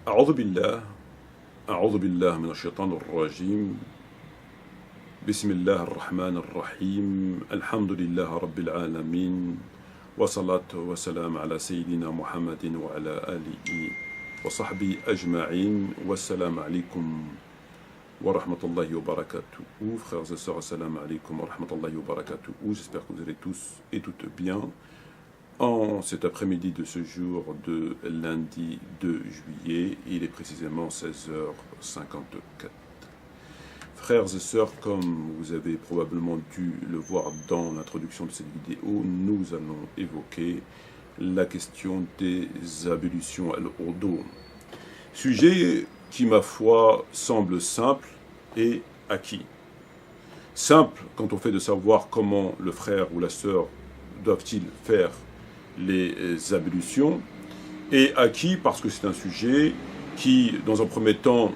أعوذ بالله أعوذ بالله من الشيطان الرجيم بسم الله الرحمن الرحيم الحمد لله رب العالمين وصلاة وسلام على سيدنا محمد وعلى آله وصحبه أجمعين والسلام عليكم ورحمة الله وبركاته. Frères et sœurs, assalamu alaikum wa rahmatullahi wa barakatuh. J'espère que vous allez tous et toutes bien en cet après-midi de ce jour de lundi 2 juillet. Il est précisément 16h54. Frères et sœurs, comme vous avez probablement dû le voir dans l'introduction de cette vidéo, nous allons évoquer la question des ablutions al-wudu. Sujet qui, ma foi, semble simple et acquis. Simple quand on fait de savoir comment le frère ou la sœur doivent-ils faire les ablutions, et acquis parce que c'est un sujet qui, dans un premier temps,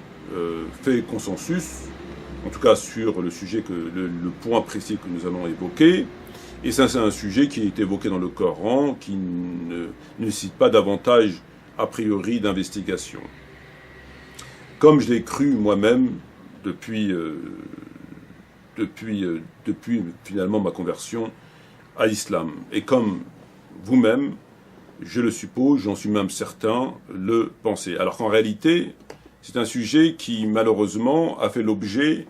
fait consensus, en tout cas sur le sujet, le point précis que nous allons évoquer. Et ça, c'est un sujet qui est évoqué dans le Coran, qui ne nécessite pas davantage, a priori, d'investigation. Comme je l'ai cru moi-même depuis finalement ma conversion à l'islam. Et comme vous-même, je le suppose, j'en suis même certain, le pensez. Alors qu'en réalité, c'est un sujet qui, malheureusement, a fait l'objet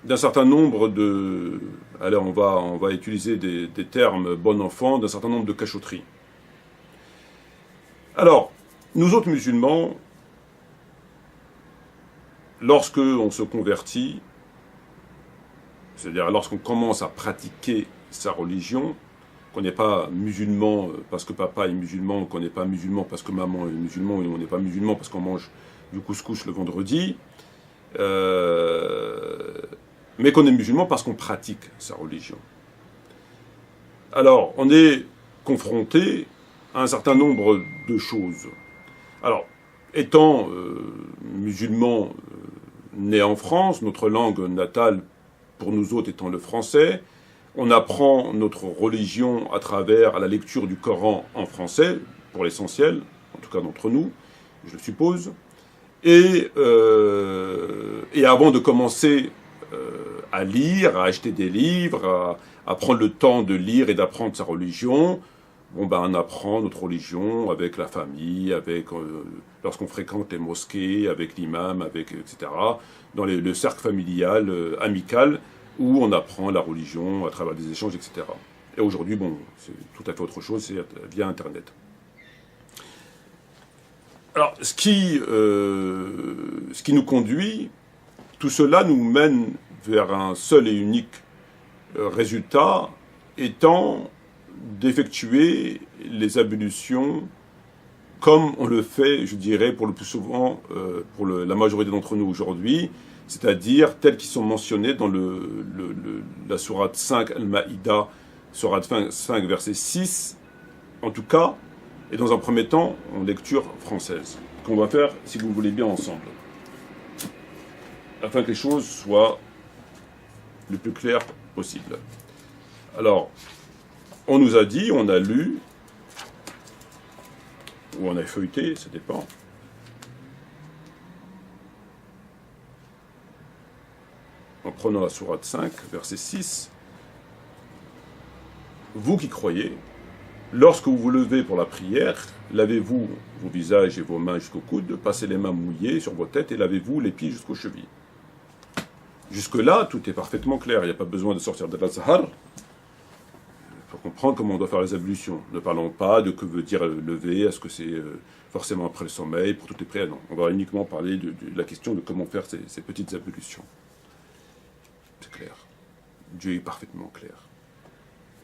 d'un certain nombre de... Allez, on va utiliser des termes bon enfant, d'un certain nombre de cachotteries. Alors, nous autres musulmans, lorsque on se convertit, c'est-à-dire lorsqu'on commence à pratiquer sa religion, qu'on n'est pas musulman parce que papa est musulman, qu'on n'est pas musulman parce que maman est musulman, ou on n'est pas musulman parce qu'on mange du couscous le vendredi, mais qu'on est musulman parce qu'on pratique sa religion. Alors, on est confronté à un certain nombre de choses. Alors, étant musulman né en France, notre langue natale pour nous autres étant le français, on apprend notre religion à travers la lecture du Coran en français, pour l'essentiel, en tout cas d'entre nous, je le suppose. Et avant de commencer à lire, à acheter des livres, à prendre le temps de lire et d'apprendre sa religion, on apprend notre religion avec la famille, lorsqu'on fréquente les mosquées, avec l'imam, etc., dans le cercle familial, amical, où on apprend la religion à travers des échanges, etc. Et aujourd'hui, c'est tout à fait autre chose, c'est via Internet. Alors, ce qui nous conduit, tout cela nous mène vers un seul et unique résultat, étant d'effectuer les ablutions comme on le fait, je dirais, pour le plus souvent, pour la majorité d'entre nous aujourd'hui, c'est-à-dire tels qu'ils sont mentionnés dans la sourate 5 Al-Maïda, sourate 5, verset 6, en tout cas, et dans un premier temps, en lecture française, qu'on va faire, si vous voulez bien, ensemble, afin que les choses soient le plus claires possible. Alors, on nous a dit, on a lu, ou on a feuilleté, ça dépend. En prenant la sourate 5, verset 6, vous qui croyez, lorsque vous vous levez pour la prière, lavez-vous vos visages et vos mains jusqu'au coude, passez les mains mouillées sur vos têtes et lavez-vous les pieds jusqu'aux chevilles. Jusque-là, tout est parfaitement clair, il n'y a pas besoin de sortir de l'Azhar pour comprendre comment on doit faire les ablutions. Ne parlons pas de que veut dire lever, est-ce que c'est forcément après le sommeil, pour toutes les prières, non. On va uniquement parler de la question de comment faire ces petites ablutions. C'est clair. Dieu est parfaitement clair.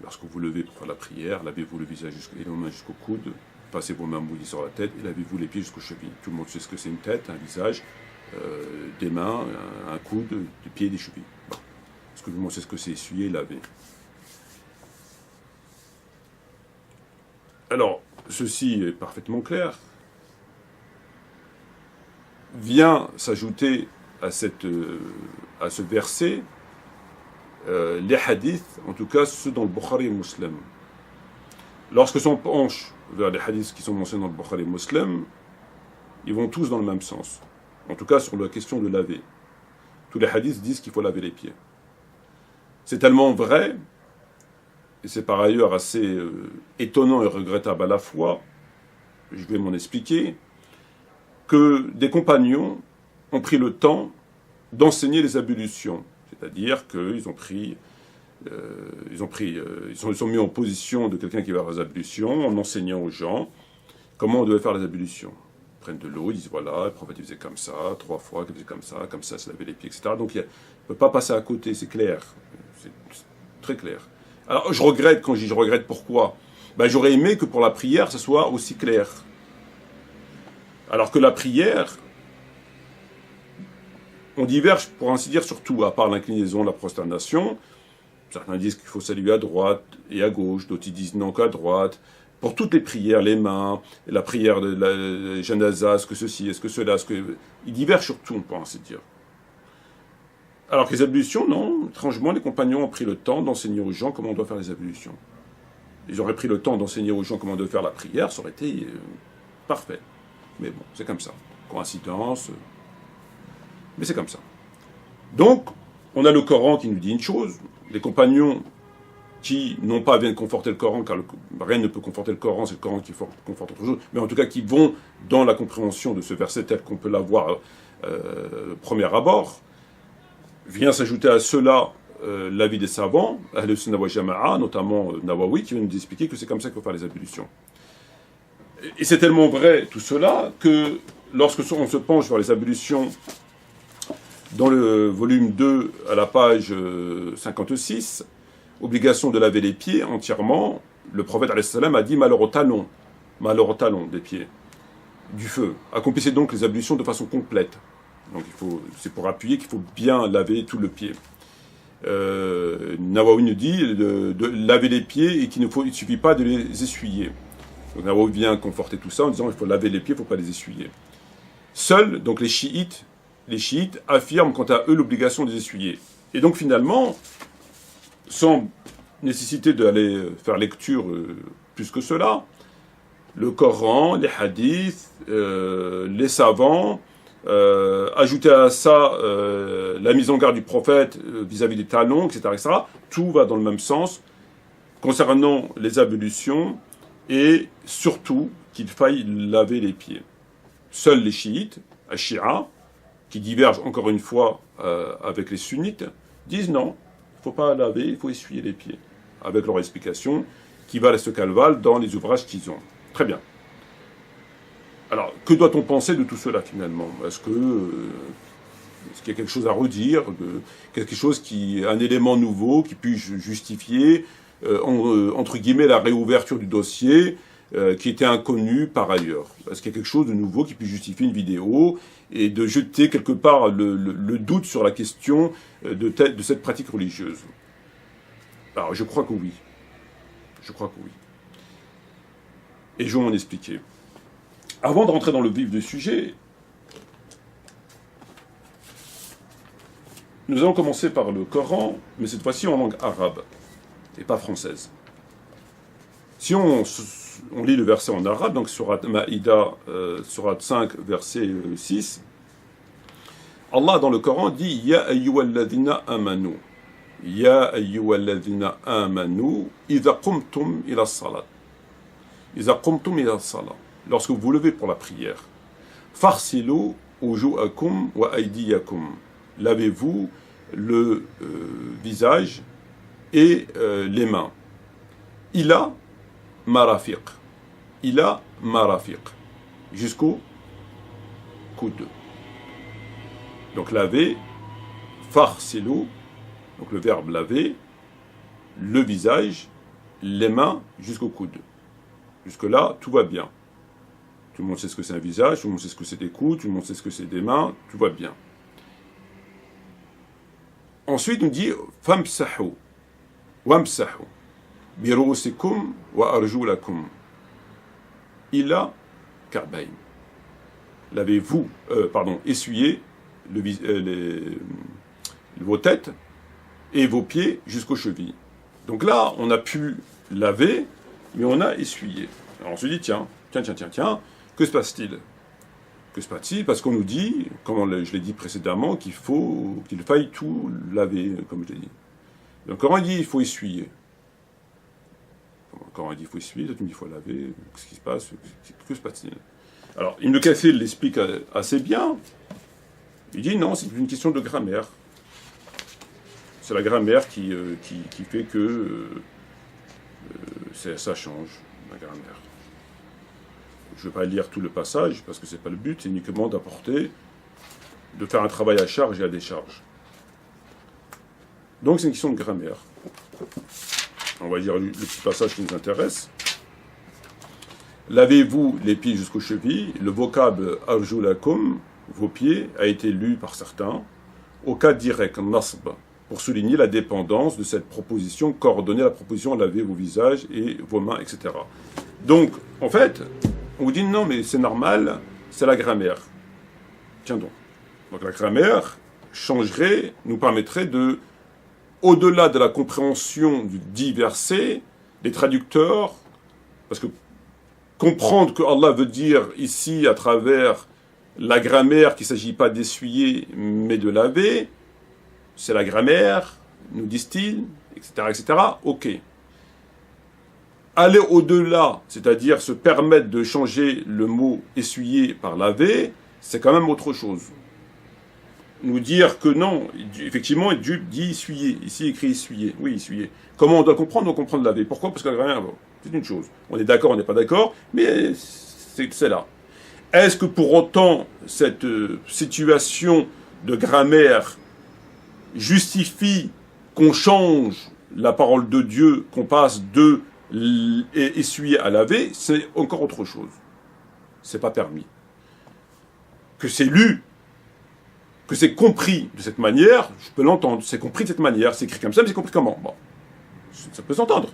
Lorsque vous levez pour faire la prière, lavez-vous le visage et les mains jusqu'au coude, passez vos mains mouillées sur la tête et lavez-vous les pieds jusqu'aux chevilles. Tout le monde sait ce que c'est une tête, un visage, des mains, un coude, des pieds et des chevilles. Bon. Est-ce que tout le monde sait ce que c'est essuyer et laver? Alors, ceci est parfaitement clair. Vient s'ajouter à ce verset les hadiths, en tout cas ceux dans le Bukhari et Muslim. lorsque s'on penche vers les hadiths qui sont mentionnés dans le Bukhari Muslim, ils vont tous dans le même sens. En tout cas, sur la question de laver. Tous les hadiths disent qu'il faut laver les pieds. C'est tellement vrai, et c'est par ailleurs assez étonnant et regrettable à la fois, je vais m'en expliquer, que des compagnons ont pris le temps d'enseigner les ablutions. C'est-à-dire qu'ils ils sont mis en position de quelqu'un qui va faire les ablutions, en enseignant aux gens comment on devait faire les ablutions. Ils prennent de l'eau, ils disent voilà, le prophète il faisait comme ça, 3 fois, il faisait comme ça, se laver les pieds, etc. Donc il ne peut pas passer à côté, c'est clair. C'est très clair. Alors je regrette, quand je dis je regrette, pourquoi? Ben, j'aurais aimé que pour la prière, ce soit aussi clair. Alors que la prière, on diverge pour ainsi dire sur tout, à part l'inclinaison, la prosternation. Certains disent qu'il faut saluer à droite et à gauche, d'autres disent non qu'à droite. Pour toutes les prières, les mains, la prière de la janaza, est-ce que ceci, est-ce que cela, ils divergent sur tout, pour ainsi dire. Alors que les ablutions, non, étrangement, les compagnons ont pris le temps d'enseigner aux gens comment on doit faire les ablutions. Ils auraient pris le temps d'enseigner aux gens comment on doit faire la prière, ça aurait été parfait. Mais bon, c'est comme ça. Coïncidence, mais c'est comme ça. Donc, on a le Coran qui nous dit une chose, les compagnons qui, non pas viennent conforter le Coran, car rien ne peut conforter le Coran, c'est le Coran qui conforte autre chose, mais en tout cas qui vont dans la compréhension de ce verset tel qu'on peut l'avoir premier abord, vient s'ajouter à cela l'avis des savants, Ahl Sunnah wa Jama'a, notamment Nawawi, qui vient nous expliquer que c'est comme ça qu'il faut faire les ablutions. Et c'est tellement vrai tout cela que lorsque on se penche vers les ablutions dans le volume 2 à la page 56, obligation de laver les pieds entièrement, le prophète alayhi salam a dit malheur au talon des pieds, du feu. Accomplissez donc les ablutions de façon complète. Donc c'est pour appuyer qu'il faut bien laver tout le pied. Nawawi nous dit de laver les pieds et qu'il ne suffit pas de les essuyer. Donc Nawawi vient conforter tout ça en disant il faut laver les pieds, il ne faut pas les essuyer. Seuls, donc les chiites affirment quant à eux l'obligation de les essuyer. Et donc finalement, sans nécessité d'aller faire lecture plus que cela, le Coran, les hadiths, les savants, ajouter à ça la mise en garde du prophète vis-à-vis des talons, etc., tout va dans le même sens concernant les ablutions et surtout qu'il faille laver les pieds. Seuls les chiites, Ashia, qui divergent encore une fois avec les sunnites, disent non, il ne faut pas laver, il faut essuyer les pieds, avec leur explication qui valent ce qu'elles valent dans les ouvrages qu'ils ont. Très bien. Alors, que doit-on penser de tout cela finalement? Est-ce qu'il y a quelque chose à redire, quelque chose un élément nouveau qui puisse justifier, entre guillemets, la réouverture du dossier qui était inconnu par ailleurs? Est-ce qu'il y a quelque chose de nouveau qui puisse justifier une vidéo et de jeter quelque part le doute sur la question de cette pratique religieuse? Alors, je crois que oui. Je crois que oui. Et je vais m'en expliquer. Avant de rentrer dans le vif du sujet, nous allons commencer par le Coran, mais cette fois-ci en langue arabe, et pas française. Si on lit le verset en arabe, donc Surat Maïda, Surat 5, verset 6, Allah dans le Coran dit « Ya ayyuhalladhina amanu » « Ya ayyuhalladhina amanu idha qumtum ila salat » « Idha qumtum ila salat » lorsque vous vous levez pour la prière. Farsilu wujuhakum wa aydiyakum. Lavez-vous le visage et les mains. Ila marafiq. Ila marafiq. Jusqu'au coude. Donc laver, farsilu, donc le verbe laver, le visage, les mains jusqu'au coude. Jusque-là, tout va bien. Tout le monde sait ce que c'est un visage, tout le monde sait ce que c'est des coudes, tout le monde sait ce que c'est des mains, tout va bien. Ensuite, on dit famsahu, wamsahu, birusikum wa arjulakum, ila ka'bayn. Lavez-vous, essuyez vos têtes et vos pieds jusqu'aux chevilles. Donc là, on a pu laver mais on a essuyé. Alors on se dit, tiens, que se passe-t-il? Que se passe-t-il? Parce qu'on nous dit, comme je l'ai dit précédemment, qu'il faille tout laver, comme je l'ai dit. Le Coran dit, il faut essuyer. Le Coran dit, il faut essuyer, toi tu me dis, il faut laver. Qu'est-ce qui se passe? Que se passe-t-il? Alors, Ibn Kathir l'explique assez bien. Il dit, non, c'est une question de grammaire. C'est la grammaire qui fait que ça change, la grammaire. Je ne vais pas lire tout le passage, parce que ce n'est pas le but, c'est uniquement de faire un travail à charge et à décharge. Donc c'est une question de grammaire. On va dire le petit passage qui nous intéresse. Lavez-vous les pieds jusqu'aux chevilles. Le vocable arjulakum, vos pieds, a été lu par certains, au cas direct, nasb, pour souligner la dépendance de cette proposition, coordonner la proposition lavez vos visages et vos mains, etc. Donc, en fait, on vous dit non, mais c'est normal, c'est la grammaire. Tiens donc. Donc la grammaire changerait, nous permettrait de, au-delà de la compréhension du dit verset, les traducteurs, parce que comprendre que Allah veut dire ici, à travers la grammaire, qu'il ne s'agit pas d'essuyer, mais de laver, c'est la grammaire, nous disent-ils, etc., etc., ok. Aller au-delà, c'est-à-dire se permettre de changer le mot essuyer par laver, c'est quand même autre chose. Nous dire que non, effectivement, Dieu dit essuyer, ici écrit essuyer, oui, essuyer. Comment on doit comprendre? On comprend laver. Pourquoi? Parce que la grammaire, c'est une chose. On est d'accord, on n'est pas d'accord, mais c'est là. Est-ce que pour autant, cette situation de grammaire justifie qu'on change la parole de Dieu, qu'on passe de essuyer à laver? C'est encore autre chose. C'est pas permis. Que c'est lu, que c'est compris de cette manière, je peux l'entendre. C'est compris de cette manière, c'est écrit comme ça, mais c'est compris comment? Bon, ça peut s'entendre.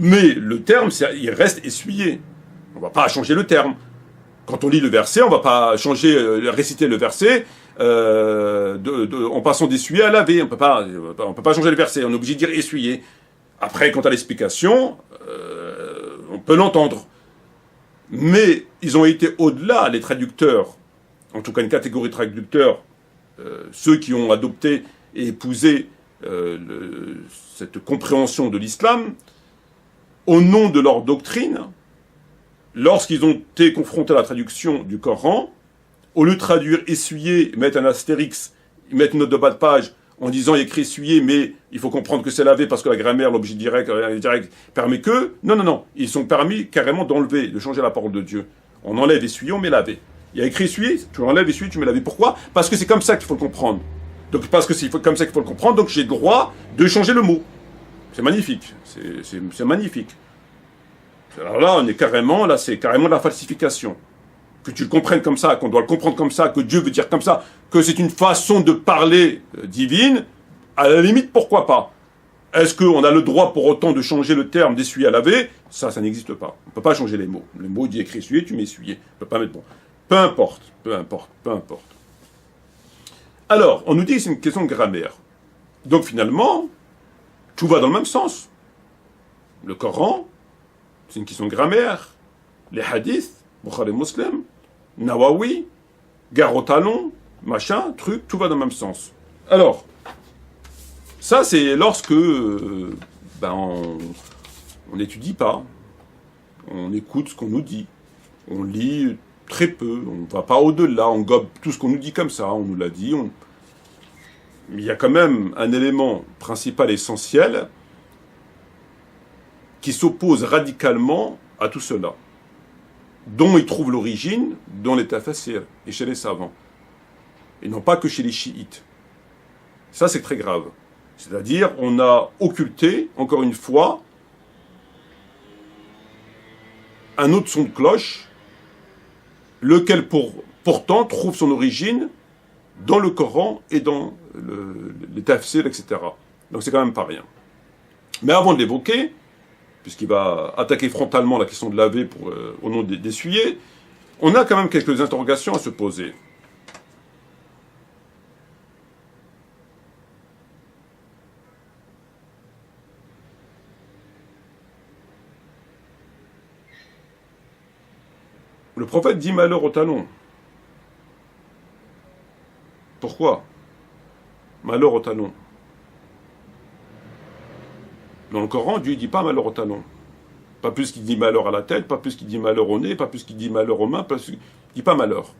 Mais le terme, il reste essuyé. On ne va pas changer le terme. Quand on lit le verset, on ne va pas changer, réciter le verset en passant d'essuyer à laver. On peut pas changer le verset. On est obligé de dire essuyer. Après, quant à l'explication, on peut l'entendre. Mais ils ont été au-delà, les traducteurs, en tout cas une catégorie de traducteurs, ceux qui ont adopté et épousé cette compréhension de l'islam, au nom de leur doctrine, lorsqu'ils ont été confrontés à la traduction du Coran, au lieu de traduire essuyer, mettre un astérix, mettre une note de bas de page en disant écrit essuyer, mais il faut comprendre que c'est laver parce que la grammaire, l'objet direct permet que. Non. Ils sont permis carrément d'enlever, de changer la parole de Dieu. On enlève essuyer, on met laver. Il y a écrit essuyer, tu enlèves essuyer, tu mets laver. Pourquoi? Parce que c'est comme ça qu'il faut le comprendre. Donc parce que c'est comme ça qu'il faut le comprendre, donc j'ai le droit de changer le mot. C'est magnifique. C'est magnifique. Alors là, c'est carrément de la falsification. Que tu le comprennes comme ça, qu'on doit le comprendre comme ça, que Dieu veut dire comme ça, que c'est une façon de parler divine, à la limite, pourquoi pas? Est-ce qu'on a le droit pour autant de changer le terme d'essuyer à laver? Ça n'existe pas. On ne peut pas changer les mots. Le mot dit écrit essuyer, tu mets essuyer. On ne peut pas mettre bon. Peu importe. Alors, on nous dit que c'est une question de grammaire. Donc finalement, tout va dans le même sens. Le Coran, c'est une question de grammaire. Les hadiths, Bukhari Muslim, Nawawi, gare au talon, machin, truc, tout va dans le même sens. Alors, ça c'est lorsque on n'étudie pas, on écoute ce qu'on nous dit, on lit très peu, on ne va pas au-delà, on gobe tout ce qu'on nous dit comme ça, on nous l'a dit. Mais il y a quand même un élément principal, essentiel, qui s'oppose radicalement à tout cela, dont il trouve l'origine dans les tafassirs et chez les savants, et non pas que chez les chiites. Ça, c'est très grave. C'est-à-dire, on a occulté, encore une fois, un autre son de cloche, lequel pourtant trouve son origine dans le Coran et dans les tafsirs, etc. Donc c'est quand même pas rien. Mais avant de l'évoquer, puisqu'il va attaquer frontalement la question de laver au nom d'essuyer, on a quand même quelques interrogations à se poser. Le prophète dit malheur au talon. Pourquoi? Malheur au talon. Dans le Coran, Dieu ne dit pas malheur au talon. Pas plus qu'il dit malheur à la tête, pas plus qu'il dit malheur au nez, pas plus qu'il dit malheur aux mains, il ne dit pas malheur.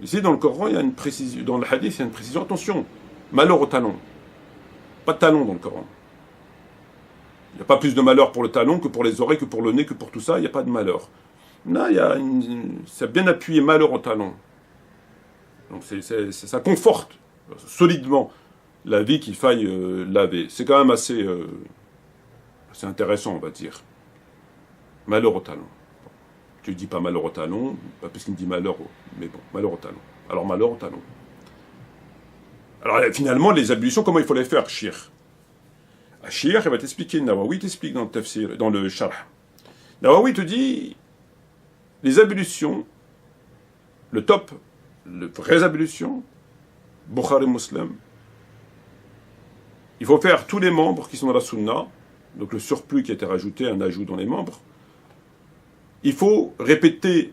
Ici, dans le Coran, il y a une précision, dans le hadith, il y a une précision. Attention, malheur au talon. Pas de talon dans le Coran. Il n'y a pas plus de malheur pour le talon que pour les oreilles, que pour le nez, que pour tout ça, il n'y a pas de malheur. Là, c'est bien appuyé malheur au talon. Donc ça conforte solidement la vie qu'il faille laver. C'est quand même assez intéressant, on va dire. Malheur au talon. Tu ne dis pas malheur au talon, pas plus qu'il me dit malheur au... Mais bon, malheur au talon. Alors malheur au talon. Alors finalement, les ablutions, comment il faut les faire, Shir? Shir, il va t'expliquer, Nawawi t'explique dans le tafsir, dans le sharh. Nawawi te dit, les ablutions, le top, les vraies ablutions, Bukhari Muslim, il faut faire tous les membres qui sont dans la sunna, donc le surplus qui a été rajouté, un ajout dans les membres. Il faut répéter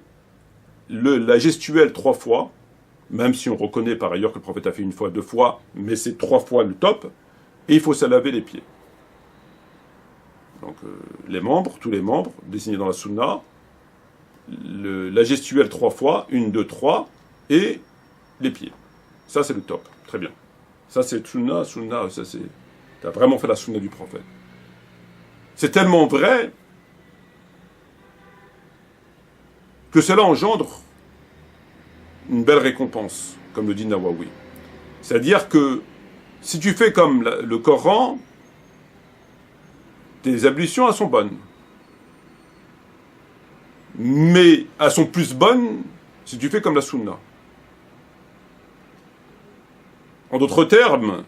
la gestuelle 3 fois, même si on reconnaît par ailleurs que le prophète a fait 1 fois, 2 fois, mais c'est 3 fois le top, et il faut se laver les pieds. Donc les membres, tous les membres, dessinés dans la sunna, la gestuelle 3 fois, 1, 2, 3, et les pieds. Ça c'est le top, très bien. Ça c'est sunna, ça c'est... Tu as vraiment fait la sunna du prophète. C'est tellement vrai que cela engendre une belle récompense, comme le dit Nawawi. C'est-à-dire que si tu fais comme le Coran, tes ablutions, elles sont bonnes. Mais elles sont plus bonnes si tu fais comme la sunna. En d'autres termes,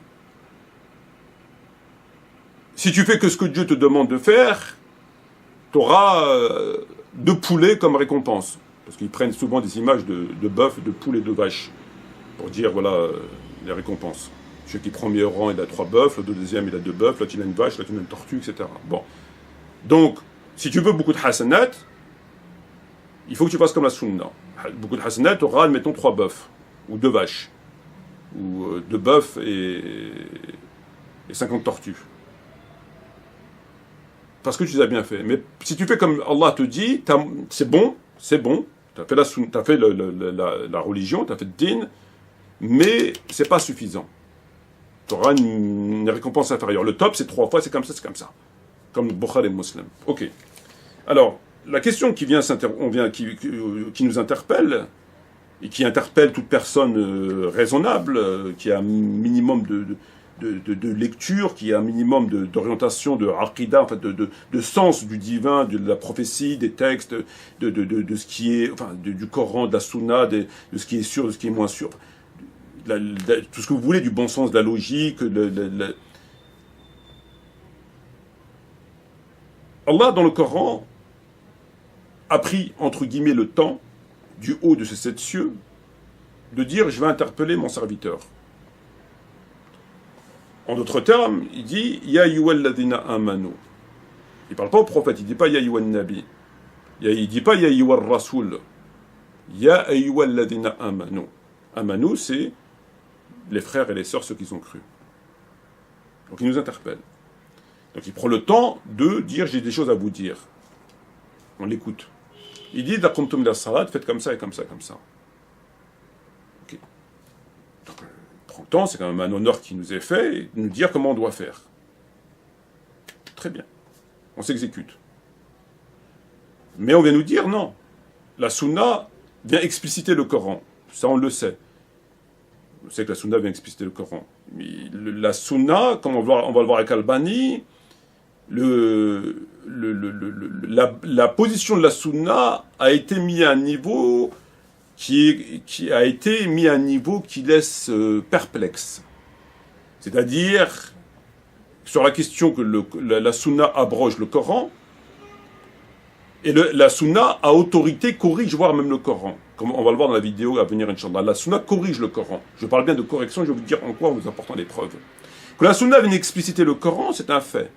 si tu fais que ce que Dieu te demande de faire, tu auras 2 poulets comme récompense. Parce qu'ils prennent souvent des images de bœuf, de poules et de vaches, pour dire, voilà, les récompenses. Celui qui prend le meilleur rang, il a 3 bœufs, le deuxième, il a 2 bœufs, l'autre, il a une vache, l'autre, il a une tortue, etc. Bon. Donc, si tu veux beaucoup de hasanat, il faut que tu fasses comme la sunna. Beaucoup de hasanat, tu auras, admettons, 3 bœufs, ou 2 vaches, ou 2 bœufs et 50 tortues. Parce que tu les as bien fait. Mais si tu fais comme Allah te dit, c'est bon, tu as fait la religion, tu as fait le din, mais c'est pas suffisant. Tu auras une récompense inférieure. Le top, c'est 3 fois, c'est comme ça, c'est comme ça. Comme le Bukhari Muslim. Ok. Alors, la question qui nous interpelle, et qui interpelle toute personne raisonnable, qui a un minimum de lecture, qui a un minimum d'orientation, de aqida, en fait, de sens du divin, de la prophétie, des textes, de ce qui est, enfin, du Coran, de la Sunna, de ce qui est sûr, de ce qui est moins sûr, tout ce que vous voulez, du bon sens, de la logique, Allah, dans le Coran, a pris, entre guillemets, le temps, du haut de ces 7 cieux, de dire « je vais interpeller mon serviteur ». En d'autres termes, il dit « Ya ayyuhalladhina amanu ». Il ne parle pas au prophète, il ne dit pas « Ya ayyuhan nabi ». Il ne dit pas « Ya ayyuhar rasoul ». « Ya ayyuhalladhina amanu ». Amanu, c'est les frères et les sœurs, ceux qui ont cru. Donc il nous interpelle. Donc il prend le temps de dire « j'ai des choses à vous dire ». On l'écoute. Il dit « Daqumtum la salat », faites comme ça et comme ça, comme ça. Ok. Donc prend le temps, c'est quand même un honneur qui nous est fait, de nous dire comment on doit faire. Très bien. On s'exécute. Mais on vient nous dire non. La sunna vient expliciter le Coran. Ça, on le sait. On sait que la sunna vient expliciter le Coran. Mais la sunna, comme on va le voir avec Albani, la position de la sunna a été mise à un niveau qui laisse perplexe. C'est-à-dire, sur la question que la sunna abroge le Coran, et la sunna à autorité corrige, voire même le Coran. Comme on va le voir dans la vidéo à venir, Inch'Allah. La sunna corrige le Coran. Je parle bien de correction, je vais vous dire en quoi en vous apportant les preuves. Que la sunna vienne expliciter le Coran, c'est un fait.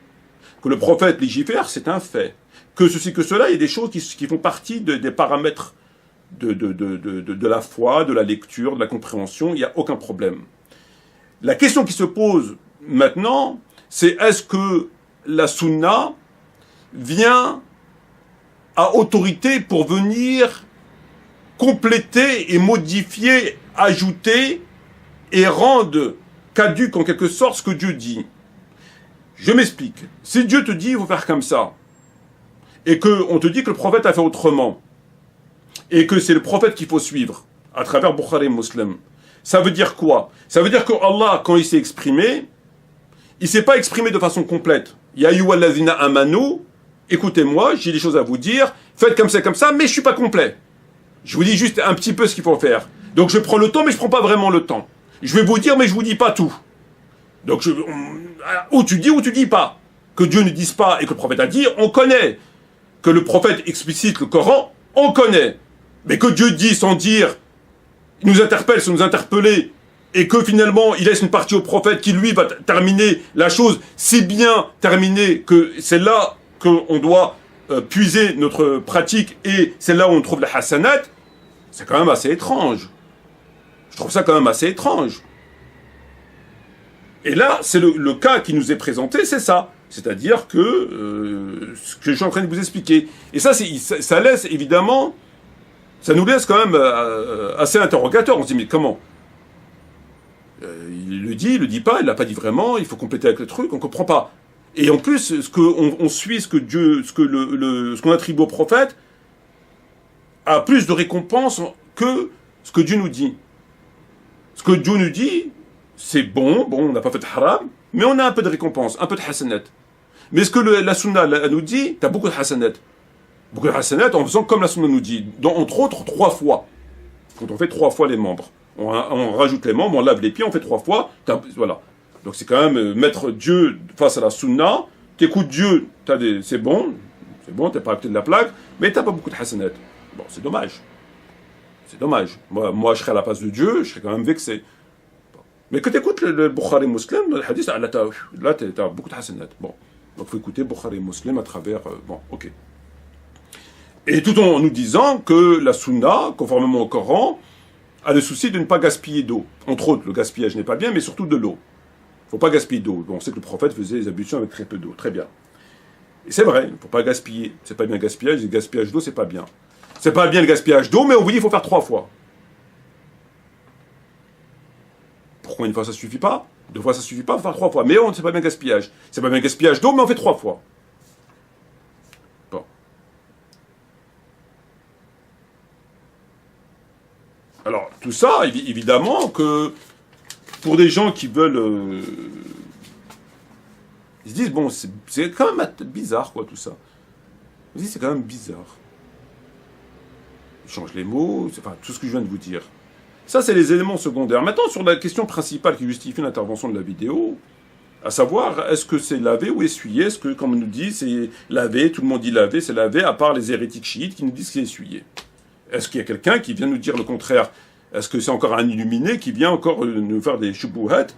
Que le prophète légifère, c'est un fait. Que ceci, que cela, il y a des choses qui font partie des paramètres de la foi, de la lecture, de la compréhension, il n'y a aucun problème. La question qui se pose maintenant, c'est est-ce que la sunna vient à autorité pour venir compléter et modifier, ajouter et rendre caduque en quelque sorte ce que Dieu dit. Je m'explique. Si Dieu te dit il faut faire comme ça, et qu'on te dit que le prophète a fait autrement, et que c'est le prophète qu'il faut suivre, à travers Bukhari et Muslim, ça veut dire quoi? Ça veut dire que Allah, quand il s'est exprimé, il ne s'est pas exprimé de façon complète. Ya ayyuhallazina amanu, écoutez-moi, j'ai des choses à vous dire, faites comme ça, mais je ne suis pas complet. Je vous dis juste un petit peu ce qu'il faut faire. Donc je prends le temps, mais je ne prends pas vraiment le temps. Je vais vous dire, mais je ne vous dis pas tout. Donc ou tu dis pas. Que Dieu ne dise pas et que le prophète a dit, on connaît. Que le prophète explicite le Coran, on connaît. Mais que Dieu dit sans dire, il nous interpelle sans nous interpeller, et que finalement il laisse une partie au prophète qui lui va terminer la chose si bien terminée que c'est là qu'on doit puiser notre pratique et c'est là où on trouve la hasanat, c'est quand même assez étrange. Je trouve ça quand même assez étrange. Et là, c'est le cas qui nous est présenté, c'est ça. C'est-à-dire que ce que je suis en train de vous expliquer. Et ça laisse évidemment, ça nous laisse quand même assez interrogateur. On se dit, mais comment il le dit pas, il l'a pas dit vraiment, il faut compléter avec le truc, on comprend pas. Et en plus, on suit ce qu'on attribue au prophète a plus de récompense que ce que Dieu nous dit. Ce que Dieu nous dit, c'est bon, on n'a pas fait de haram, mais on a un peu de récompense, un peu de hasanat. Mais ce que la sunna nous dit, tu as beaucoup de hasanat. Beaucoup de hasanat en faisant comme la sunna nous dit, entre autres 3 fois. Quand on fait 3 fois les membres. On rajoute les membres, on lave les pieds, on fait 3 fois, voilà. Donc c'est quand même mettre Dieu face à la sunna, t'écoutes Dieu, c'est bon, t'es pas à côté de la plaque, mais t'as pas beaucoup de hasanat. Bon, c'est dommage. C'est dommage. Moi, je serais à la place de Dieu, je serais quand même vexé. Bon. Mais que t'écoutes le Bukhari Muslim, le hadith, là, t'as beaucoup de hasanat. Bon. Donc il faut écouter Bukhari Muslim à travers... bon, ok. Et tout en nous disant que la sunna, conformément au Coran, a le souci de ne pas gaspiller d'eau. Entre autres, le gaspillage n'est pas bien, mais surtout de l'eau. Il ne faut pas gaspiller d'eau. On sait que le prophète faisait les ablutions avec très peu d'eau. Très bien. Et c'est vrai, il ne faut pas gaspiller. C'est pas bien le gaspillage. Le gaspillage d'eau, c'est pas bien. C'est pas bien le gaspillage d'eau, mais on vous dit qu'il faut faire 3 fois. Pourquoi une fois ça suffit pas? 2 fois ça suffit pas, il faut faire 3 fois. Mais c'est pas bien le gaspillage. C'est pas bien le gaspillage d'eau, mais on fait 3 fois. Bon. Alors, tout ça, évidemment, que pour des gens qui veulent... ils se disent, bon, c'est quand même bizarre, quoi, tout ça. Ils se disent, c'est quand même bizarre. Ils changent les mots, enfin, tout ce que je viens de vous dire. Ça, c'est les éléments secondaires. Maintenant, sur la question principale qui justifie l'intervention de la vidéo, à savoir, est-ce que c'est laver ou essuyer? Est-ce que, comme on nous dit, c'est laver, tout le monde dit laver, c'est laver, à part les hérétiques chiites qui nous disent que c'est essuyer. Est-ce qu'il y a quelqu'un qui vient nous dire le contraire? Est-ce que c'est encore un illuminé qui vient encore nous faire des shubuhat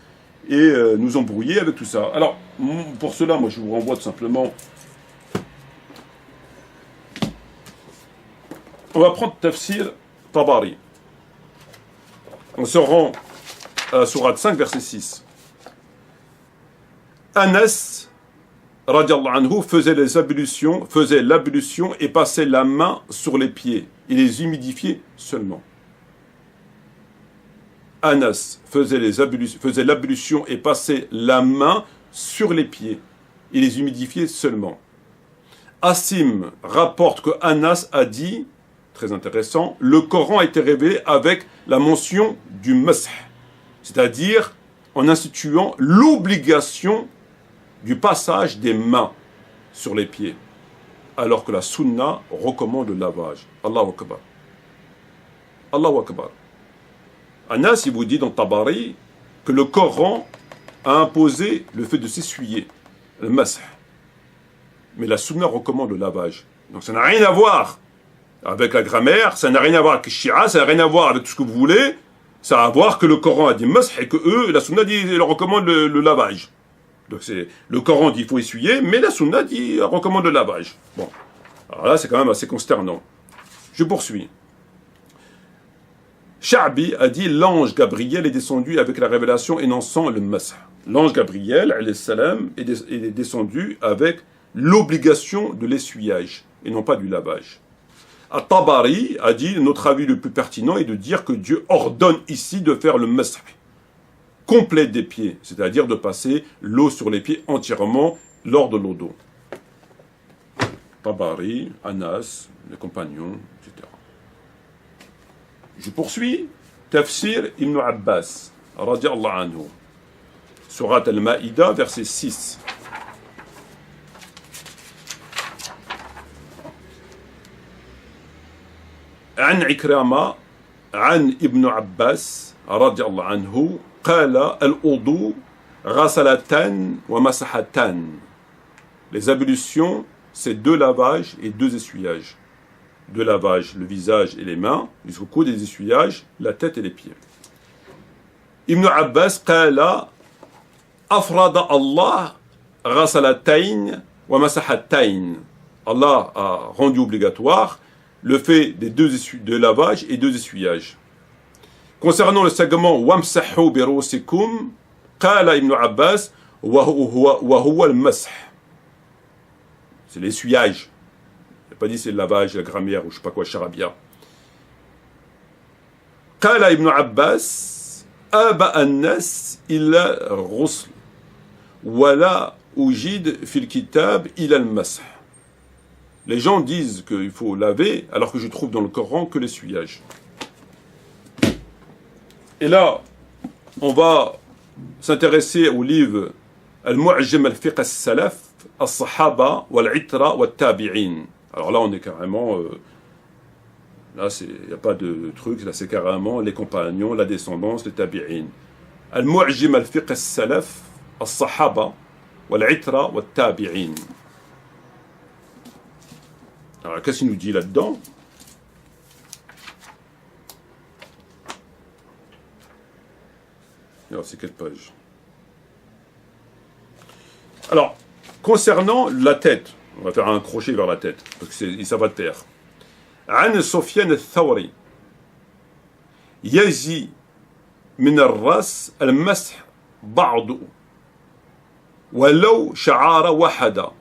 et nous embrouiller avec tout ça? Alors, pour cela, moi, je vous renvoie tout simplement... On va prendre Tafsir Tabari. On se rend à Sourate 5, verset 6. Anas, radiallahu anhu, faisait l'ablution et passait la main sur les pieds. Il les humidifiait seulement. Anas faisait l'ablution et passait la main sur les pieds. Il les humidifiait seulement. Asim rapporte que Anas a dit, très intéressant, le Coran a été révélé avec la mention du masah, c'est-à-dire en instituant l'obligation du passage des mains sur les pieds, alors que la sunna recommande le lavage. Allahu Akbar. Allahu Akbar. Anas, il vous dit dans Tabari que le Coran a imposé le fait de s'essuyer, le masah. Mais la sunna recommande le lavage. Donc ça n'a rien à voir avec la grammaire, ça n'a rien à voir avec le shia, ça n'a rien à voir avec tout ce que vous voulez, ça a à voir que le Coran a dit masah et que eux, la sunna dit, elle recommande le lavage. Donc le Coran dit qu'il faut essuyer, mais la sunna dit recommande le lavage. Bon, alors là c'est quand même assez consternant. Je poursuis. Sha'bi a dit l'ange Gabriel est descendu avec la révélation énonçant le masah. L'ange Gabriel, alayhi salam, est descendu avec l'obligation de l'essuyage et non pas du lavage. At-Tabari a dit notre avis le plus pertinent est de dire que Dieu ordonne ici de faire le masah complet des pieds, c'est-à-dire de passer l'eau sur les pieds entièrement lors de l'eau d'eau. Tabari, Anas, les compagnons, etc. Je poursuis. Tafsir Ibn Abbas, radiallahu anhu. Surat al-Ma'ida, verset 6. عن عكرمة عن ابن عباس رضي الله عنه قال الوضوء غسلتان ومسحتان. Les ablutions, c'est 2 lavages et 2 essuyages. 2 lavages, le visage et les mains, jusqu'au coude, des essuyages, la tête et les pieds. Ibn Abbas قال أفرض الله غسلتين ومسحتين. Allah a rendu obligatoire le fait des 2 lavages et 2 essuyages. Concernant le segment وَامْسَحُوا بِرُؤُوسِكُمْ قال Ibn Abbas وَهُوَ الْمَسْحِ. C'est l'essuyage. Il n'a pas dit c'est le lavage, la grammaire ou je ne sais pas quoi, charabia. قال ابن عباس أبى الناس إلا الغسل ولا أجيد في الكتاب إلى المسح. Les gens disent qu'il faut laver alors que je trouve dans le Coran que l'essuyage. Et là, on va s'intéresser au livre Al-Mu'jam al-Fiqh al-Salaf al-Sahaba wal-Itra wal-Tabi'in. Alors là, on est carrément... là, il n'y a pas de truc. Là, c'est carrément les compagnons, la descendance, les tabi'in. Al-Mu'jam al-Fiqh al-Salaf al-Sahaba wal-Itra wal-Tabi'in. Alors, qu'est-ce qu'il nous dit là-dedans? Alors, c'est quelle page? Alors, concernant la tête, on va faire un crochet vers la tête, parce que ça va taire. عن سفيان الثوري يجي من الرأس المسح بعض ولو شعار واحدة.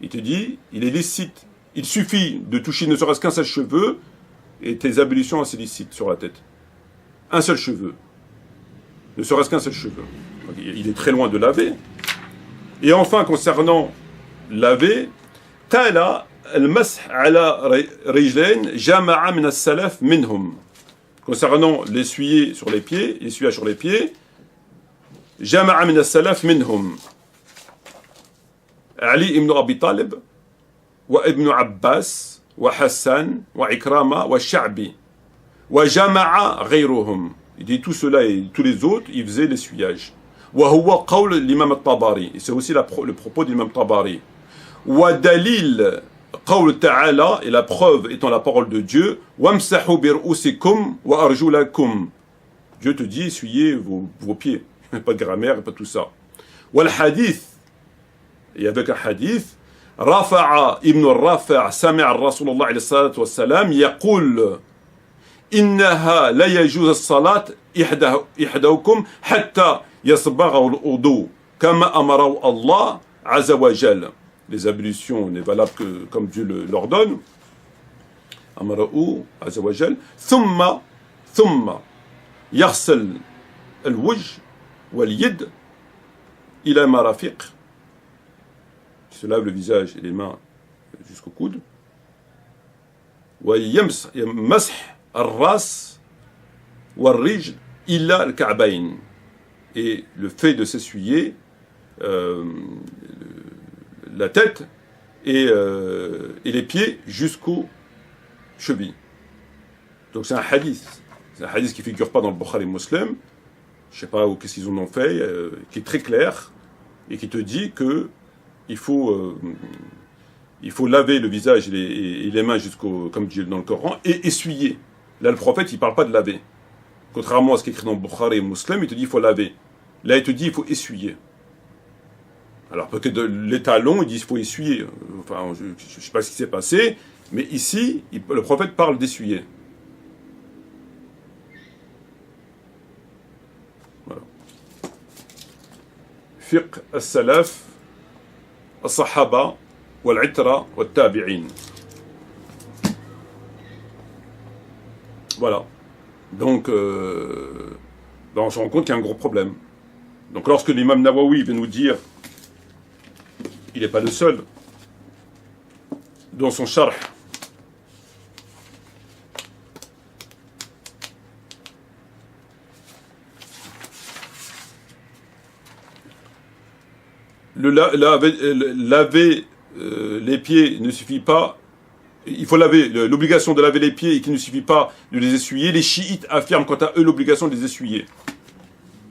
Il te dit, il est licite, il suffit de toucher ne serait-ce qu'un seul cheveu et tes ablutions sont licites sur la tête. Un seul cheveu. Ne serait-ce qu'un seul cheveu. Donc, il est très loin de laver. Et enfin, concernant laver, tala al-masah ala rijlain jama'a min as-salaf minhum. Concernant l'essuyer sur les pieds, l'essuyage sur les pieds, jama'a min as-salaf minhum. Ali ibn Abi Talib wa ibn Abbas wa Hassan wa Ikrama wa Sha'bi wa jama'a ghayruhum. Il dit tout cela et tous les autres, ils faisaient l'essuyage. وهو قول الإمام الطبري. C'est aussi le propos de l'imam Tabari. ودليل قول تعالى, et la preuve étant la parole de Dieu, وامسحوا برؤوسكم وأرجلكم. Dieu te dit essuyez vos pieds. Pas de grammaire, pas tout ça. والحديث, et avec un hadith, رفع ابن الرافع سمع الرسول الله عليه الصلاة والسلام يقول إنها لا يجوز الصلاة إحداكم حتى يصبغ الوضوء كما أمره الله عز وجل. Les ablutions n'est valable que comme Dieu l'ordonne. أمره عز وجل. ثم يغسل الوجه واليد إلى مرافق. Il se lave le visage et les mains jusqu'au coude. ويمسح الراس والرجل إلى الكعبين. Et le fait de s'essuyer la tête et les pieds jusqu'aux chevilles. Donc c'est un hadith. C'est un hadith qui ne figure pas dans le Bukhari Muslim. Je ne sais pas qu'est-ce qu'ils en ont fait, qui est très clair et qui te dit que il faut laver le visage et les mains jusqu'au, comme dit dans le Coran, et essuyer. Là, le prophète, il ne parle pas de laver. Contrairement à ce qui est écrit dans le Bukhari et Muslim, il te dit il faut laver. Là, il te dit il faut essuyer. Alors peut-être les talons, il dit il faut essuyer. Enfin, je ne sais pas ce qui s'est passé, mais ici, le prophète parle d'essuyer. fiqh al-salaf, al-sahaba, wal-itra, wal-tabi'in. Voilà. Donc, on se rend compte qu'il y a un gros problème. Donc lorsque l'imam Nawawi vient nous dire, il n'est pas le seul, dans son sharh, laver les pieds ne suffit pas. Il faut laver, l'obligation de laver les pieds et qu'il ne suffit pas de les essuyer. Les chiites affirment quant à eux l'obligation de les essuyer.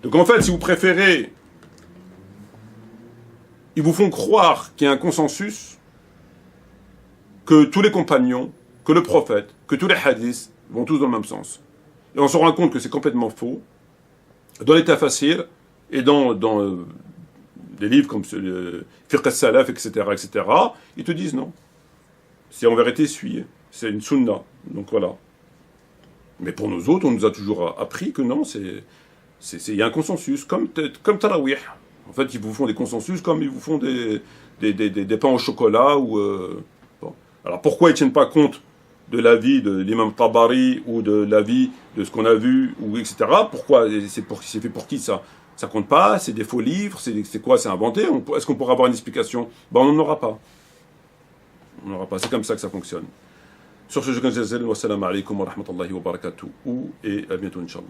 Donc en fait, si vous préférez, ils vous font croire qu'il y a un consensus, que tous les compagnons, que le prophète, que tous les hadiths vont tous dans le même sens. Et on se rend compte que c'est complètement faux. Dans les tafasir et dans des livres comme Fiqh al-Salaf, etc., ils te disent non. C'est en vérité essuyé. C'est une sunna. Donc voilà. Mais pour nous autres, on nous a toujours appris que non, il y a un consensus, comme Tarawih. En fait, ils vous font des consensus comme ils vous font des pains au chocolat. Bon. Alors pourquoi ils ne tiennent pas compte de l'avis de l'imam Tabari ou de l'avis de ce qu'on a vu, ou etc. Pourquoi c'est fait pour qui ça? Ça compte pas, c'est des faux livres, c'est quoi? C'est inventé? Est-ce qu'on pourra avoir une explication? Ben, on n'en aura pas. On n'aura pas. C'est comme ça que ça fonctionne. Sur ce, je vous remercie. Wassalamu alaikum wa rahmatullahi wa barakatuh. Et à bientôt, Inch'Allah.